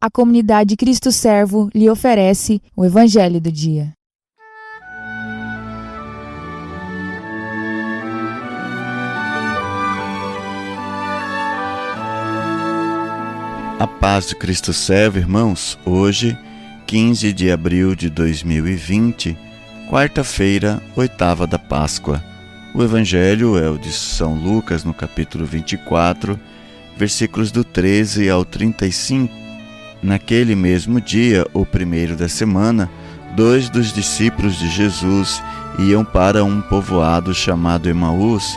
a comunidade Cristo Servo lhe oferece o Evangelho do Dia. A paz do Cristo Servo, irmãos. Hoje, 15 de abril de 2020, quarta-feira, oitava da Páscoa. O Evangelho é o de São Lucas, no capítulo 24, versículos do 13 ao 35. Naquele mesmo dia, o primeiro da semana, 2 dos discípulos de Jesus iam para um povoado chamado Emaús,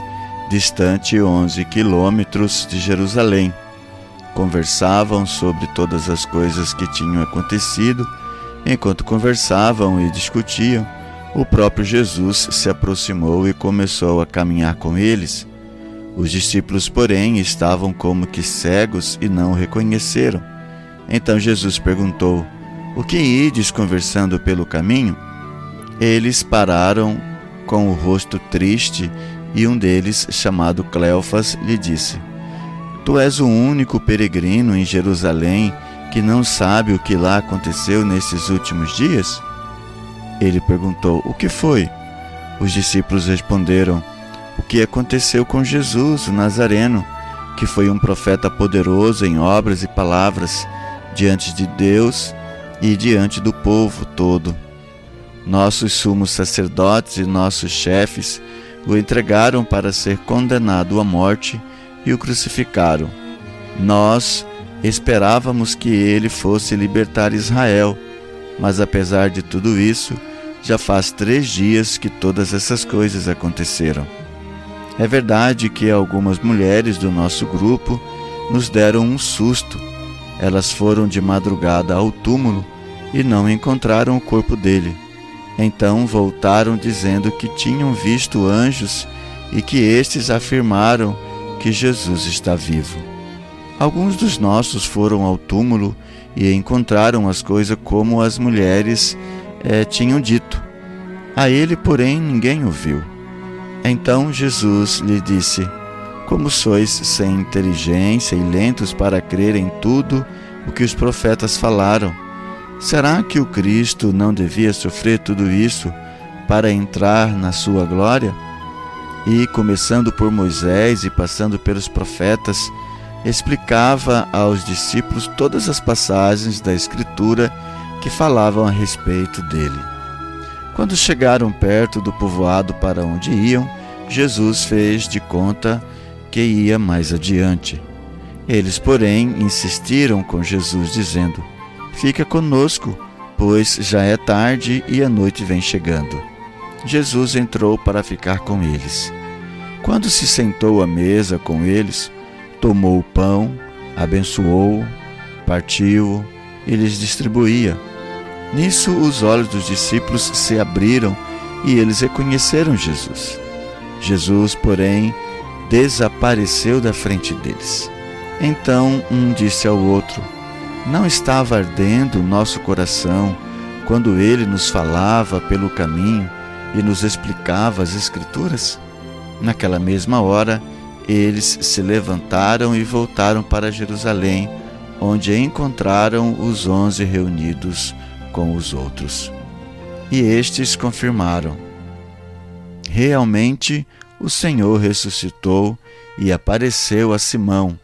distante 11 quilômetros de Jerusalém. Conversavam sobre todas as coisas que tinham acontecido. Enquanto conversavam e discutiam, o próprio Jesus se aproximou e começou a caminhar com eles. Os discípulos, porém, estavam como que cegos e não o reconheceram. Então Jesus perguntou: "O que ides conversando pelo caminho?" Eles pararam com o rosto triste e um deles, chamado Cleofas, lhe disse: "Tu és o único peregrino em Jerusalém que não sabe o que lá aconteceu nesses últimos dias?" Ele perguntou: "O que foi?" Os discípulos responderam: "O que aconteceu com Jesus, o Nazareno, que foi um profeta poderoso em obras e palavras diante de Deus e diante do povo todo. Nossos sumos sacerdotes e nossos chefes o entregaram para ser condenado à morte e o crucificaram. Nós esperávamos que ele fosse libertar Israel, mas apesar de tudo isso, já faz 3 dias que todas essas coisas aconteceram. É verdade que algumas mulheres do nosso grupo nos deram um susto. Elas foram de madrugada ao túmulo e não encontraram o corpo dele. Então voltaram dizendo que tinham visto anjos e que estes afirmaram que Jesus está vivo. Alguns dos nossos foram ao túmulo e encontraram as coisas como as mulheres tinham dito. A ele, porém, ninguém o viu." Então Jesus lhe disse: "Como sois sem inteligência e lentos para crer em tudo o que os profetas falaram? Será que o Cristo não devia sofrer tudo isso para entrar na sua glória?" E, começando por Moisés e passando pelos profetas, explicava aos discípulos todas as passagens da Escritura que falavam a respeito dele. Quando chegaram perto do povoado para onde iam, Jesus fez de conta que ia mais adiante. Eles, porém, insistiram com Jesus, dizendo: "Fica conosco, pois já é tarde e a noite vem chegando." Jesus entrou para ficar com eles. Quando se sentou à mesa com eles, tomou o pão, abençoou-o, partiu-o e lhes distribuía. Nisso os olhos dos discípulos se abriram e eles reconheceram Jesus. Jesus, porém, desapareceu da frente deles. Então um disse ao outro: "Não estava ardendo o nosso coração quando ele nos falava pelo caminho e nos explicava as Escrituras?" Naquela mesma hora, eles se levantaram e voltaram para Jerusalém, onde encontraram os 11 reunidos com os outros. E estes confirmaram: "Realmente o Senhor ressuscitou e apareceu a Simão."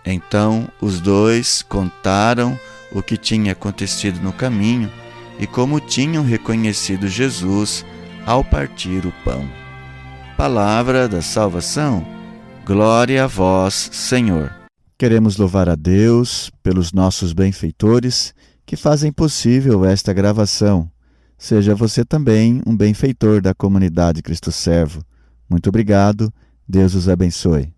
Então os 2 contaram o que tinha acontecido no caminho e como tinham reconhecido Jesus ao partir o pão. Palavra da salvação. Glória a vós, Senhor. Queremos louvar a Deus pelos nossos benfeitores que fazem possível esta gravação. Seja você também um benfeitor da comunidade Cristo Servo. Muito obrigado. Deus os abençoe.